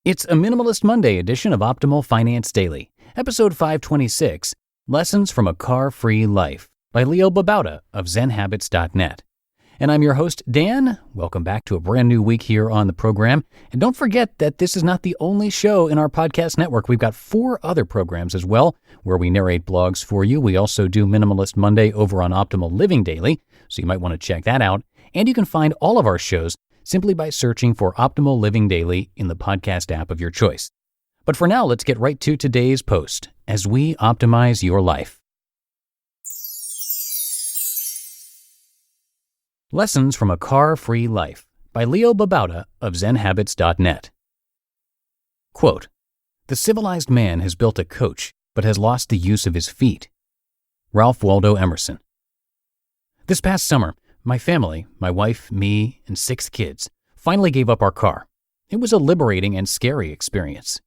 It's a Minimalist Monday edition of Optimal Finance Daily, episode 526, Lessons from a Car-Free Life by Babauta of Zen Habits, and I'm your host, Dan. Welcome back to a brand new week here on the program. And don't forget that this is not the only show in our podcast network. We've got 4 other programs as well, where we narrate blogs for you. We also do Minimalist Monday over on Optimal Living Daily, so you might want to check that out. And you can find all of our shows simply by searching for Optimal Living Daily in the podcast app of your choice. But for now, let's get right to today's post as we optimize your life. Lessons from a Car-Free Life by Babauta of Zen Habits. Quote, "The civilized man has built a coach, but has lost the use of his feet." Ralph Waldo Emerson. This past summer, my family, my wife, me, and 6 kids, finally gave up our car. It was a liberating and scary experience.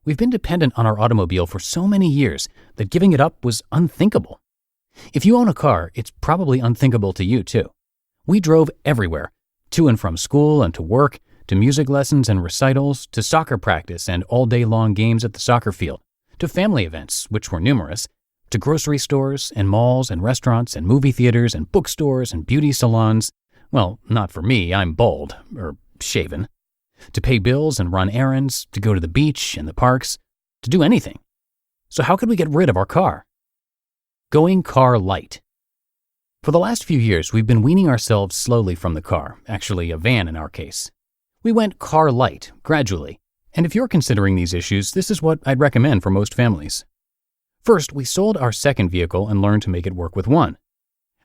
We've been dependent on our automobile for so many years that giving it up was unthinkable. If you own a car, it's probably unthinkable to you too. We drove everywhere, to and from school and to work, to music lessons and recitals, to soccer practice and all-day-long games at the soccer field, to family events, which were numerous, to grocery stores and malls and restaurants and movie theaters and bookstores and beauty salons. Well, not for me, I'm bald, or shaven. To pay bills and run errands, to go to the beach and the parks, to do anything. So how could we get rid of our car? Going car light. For the last few years, we've been weaning ourselves slowly from the car, actually a van in our case. We went car light, gradually, and if you're considering these issues, this is what I'd recommend for most families. First, we sold our second vehicle and learned to make it work with one.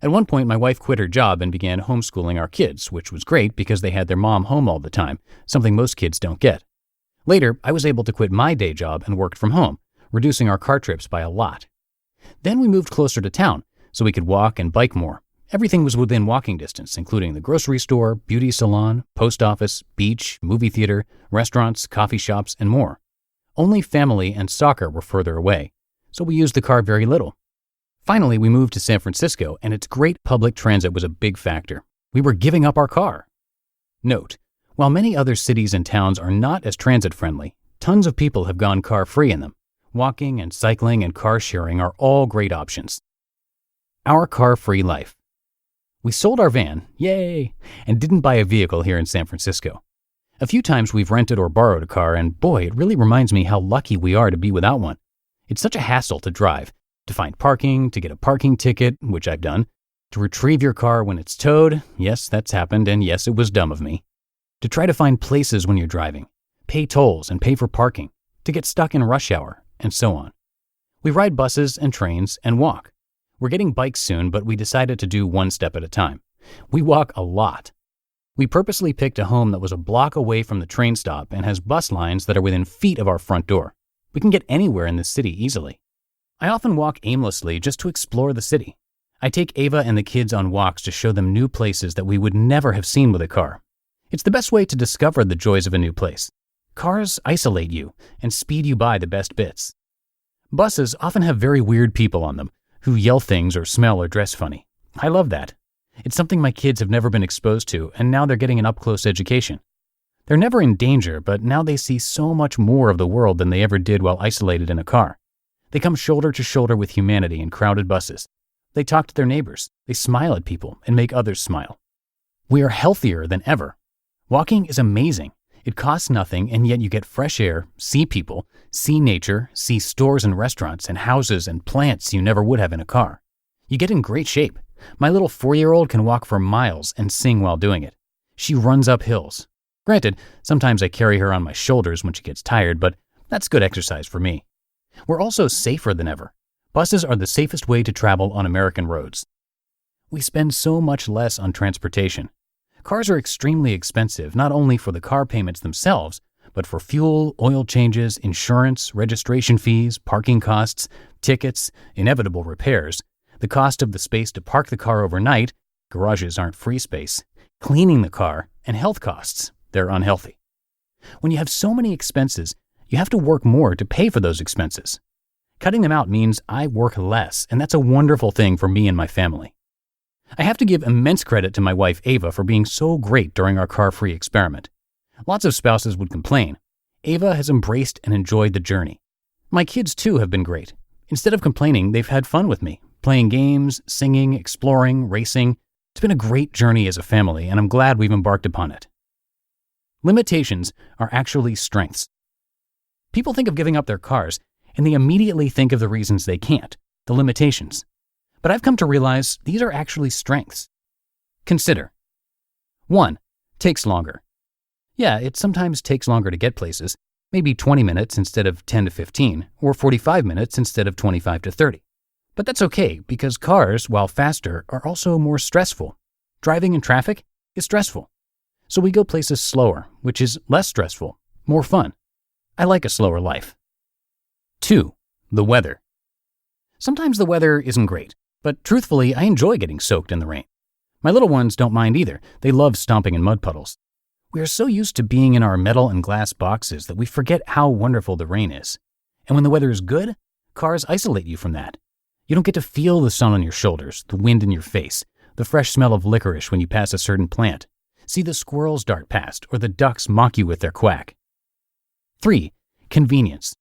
At one point, my wife quit her job and began homeschooling our kids, which was great because they had their mom home all the time, something most kids don't get. Later, I was able to quit my day job and worked from home, reducing our car trips by a lot. Then we moved closer to town, so we could walk and bike more. Everything was within walking distance, including the grocery store, beauty salon, post office, beach, movie theater, restaurants, coffee shops, and more. Only family and soccer were further away, so we used the car very little. Finally, we moved to San Francisco, and its great public transit was a big factor. We were giving up our car. Note, while many other cities and towns are not as transit-friendly, tons of people have gone car-free in them. Walking and cycling and car sharing are all great options. Our car-free life. We sold our van, yay, and didn't buy a vehicle here in San Francisco. A few times we've rented or borrowed a car, and boy, it really reminds me how lucky we are to be without one. It's such a hassle to drive, to find parking, to get a parking ticket, which I've done, to retrieve your car when it's towed, yes, that's happened, and yes, it was dumb of me, to try to find places when you're driving, pay tolls and pay for parking, to get stuck in rush hour, and so on. We ride buses and trains and walk. We're getting bikes soon, but we decided to do one step at a time. We walk a lot. We purposely picked a home that was a block away from the train stop and has bus lines that are within feet of our front door. We can get anywhere in this city easily. I often walk aimlessly just to explore the city. I take Ava and the kids on walks to show them new places that we would never have seen with a car. It's the best way to discover the joys of a new place. Cars isolate you and speed you by the best bits. Buses often have very weird people on them who yell things or smell or dress funny. I love that. It's something my kids have never been exposed to, and now they're getting an up-close education. They're never in danger, but now they see so much more of the world than they ever did while isolated in a car. They come shoulder to shoulder with humanity in crowded buses. They talk to their neighbors. They smile at people and make others smile. We are healthier than ever. Walking is amazing. It costs nothing, and yet you get fresh air, see people, see nature, see stores and restaurants and houses and plants you never would have in a car. You get in great shape. My little 4-year-old can walk for miles and sing while doing it. She runs up hills. Granted, sometimes I carry her on my shoulders when she gets tired, but that's good exercise for me. We're also safer than ever. Buses are the safest way to travel on American roads. We spend so much less on transportation. Cars are extremely expensive, not only for the car payments themselves, but for fuel, oil changes, insurance, registration fees, parking costs, tickets, inevitable repairs, the cost of the space to park the car overnight, garages aren't free space, cleaning the car, and health costs. They're unhealthy. When you have so many expenses, you have to work more to pay for those expenses. Cutting them out means I work less, and that's a wonderful thing for me and my family. I have to give immense credit to my wife Ava for being so great during our car-free experiment. Lots of spouses would complain. Ava has embraced and enjoyed the journey. My kids, too, have been great. Instead of complaining, they've had fun with me, playing games, singing, exploring, racing. It's been a great journey as a family, and I'm glad we've embarked upon it. Limitations are actually strengths. People think of giving up their cars, and they immediately think of the reasons they can't, the limitations. But I've come to realize these are actually strengths. Consider. 1. Takes longer. Yeah, it sometimes takes longer to get places, maybe 20 minutes instead of 10 to 15, or 45 minutes instead of 25 to 30. But that's okay, because cars, while faster, are also more stressful. Driving in traffic is stressful. So we go places slower, which is less stressful, more fun. I like a slower life. 2. The weather. Sometimes the weather isn't great, but truthfully, I enjoy getting soaked in the rain. My little ones don't mind either. They love stomping in mud puddles. We are so used to being in our metal and glass boxes that we forget how wonderful the rain is. And when the weather is good, cars isolate you from that. You don't get to feel the sun on your shoulders, the wind in your face, the fresh smell of licorice when you pass a certain plant, see the squirrels dart past, or the ducks mock you with their quack. 3. Convenience.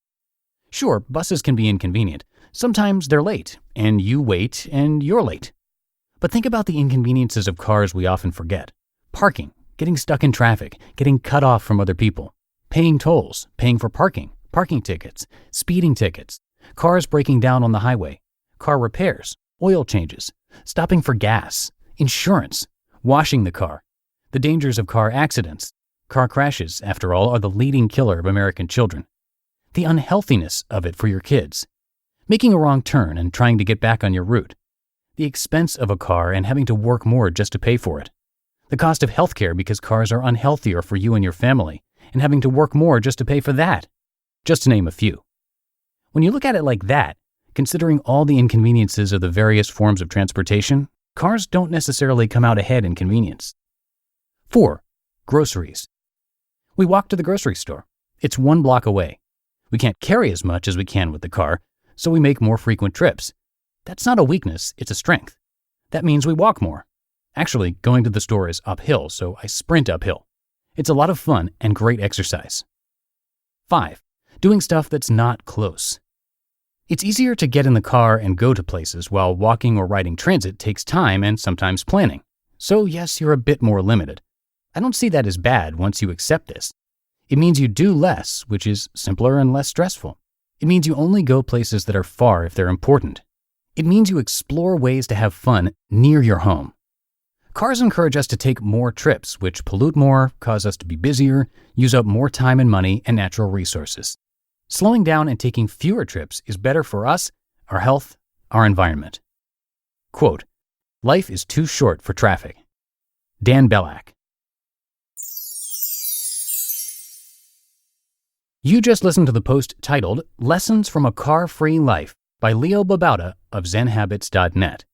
Sure, buses can be inconvenient. Sometimes they're late, and you wait, and you're late. But think about the inconveniences of cars we often forget. Parking, getting stuck in traffic, getting cut off from other people, paying tolls, paying for parking tickets, speeding tickets, cars breaking down on the highway, car repairs, oil changes, stopping for gas, insurance, washing the car, the dangers of car accidents. Car crashes, after all, are the leading killer of American children. The unhealthiness of it for your kids. Making a wrong turn and trying to get back on your route. The expense of a car and having to work more just to pay for it. The cost of healthcare because cars are unhealthier for you and your family, and having to work more just to pay for that. Just to name a few. When you look at it like that, considering all the inconveniences of the various forms of transportation, cars don't necessarily come out ahead in convenience. 4. Groceries. We walk to the grocery store. It's 1 block away. We can't carry as much as we can with the car, so we make more frequent trips. That's not a weakness, it's a strength. That means we walk more. Actually, going to the store is uphill, so I sprint uphill. It's a lot of fun and great exercise. 5. Doing stuff that's not close. It's easier to get in the car and go to places, while walking or riding transit takes time and sometimes planning. So yes, you're a bit more limited. I don't see that as bad once you accept this. It means you do less, which is simpler and less stressful. It means you only go places that are far if they're important. It means you explore ways to have fun near your home. Cars encourage us to take more trips, which pollute more, cause us to be busier, use up more time and money and natural resources. Slowing down and taking fewer trips is better for us, our health, our environment. Quote, "Life is too short for traffic." Dan Bellack. You just listened to the post titled Lessons from a Car-Free Life by Leo Babauta of zenhabits.net.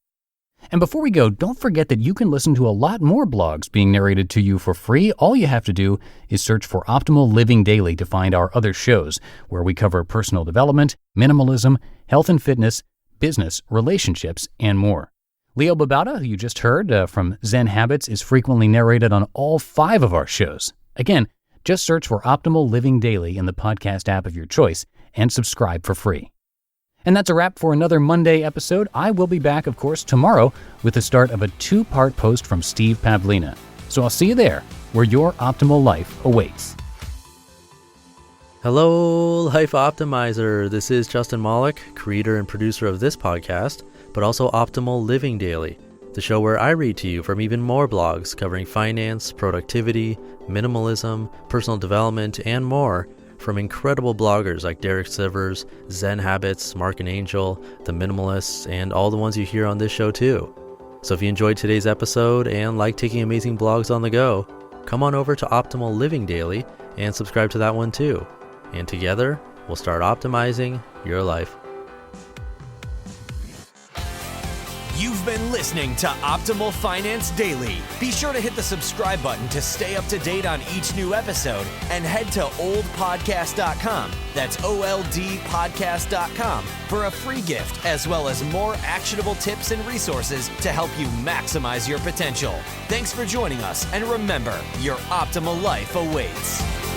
And before we go, don't forget that you can listen to a lot more blogs being narrated to you for free. All you have to do is search for Optimal Living Daily to find our other shows, where we cover personal development, minimalism, health and fitness, business, relationships, and more. Leo Babauta, who you just heard from Zen Habits, is frequently narrated on all 5 of our shows. Again, just search for Optimal Living Daily in the podcast app of your choice and subscribe for free. And that's a wrap for another Monday episode. I will be back, of course, tomorrow with the start of a 2-part post from Steve Pavlina. So I'll see you there, where your optimal life awaits. Hello, Life Optimizer. This is Justin Malik, creator and producer of this podcast, but also Optimal Living Daily, the show where I read to you from even more blogs covering finance, productivity, minimalism, personal development, and more from incredible bloggers like Derek Sivers, Zen Habits, Mark and Angel, The Minimalists, and all the ones you hear on this show too. So if you enjoyed today's episode and like taking amazing blogs on the go, come on over to Optimal Living Daily and subscribe to that one too. And together, we'll start optimizing your life. You've been listening to Optimal Finance Daily. Be sure to hit the subscribe button to stay up to date on each new episode and head to oldpodcast.com. That's OLDpodcast.com for a free gift as well as more actionable tips and resources to help you maximize your potential. Thanks for joining us, and remember, your optimal life awaits.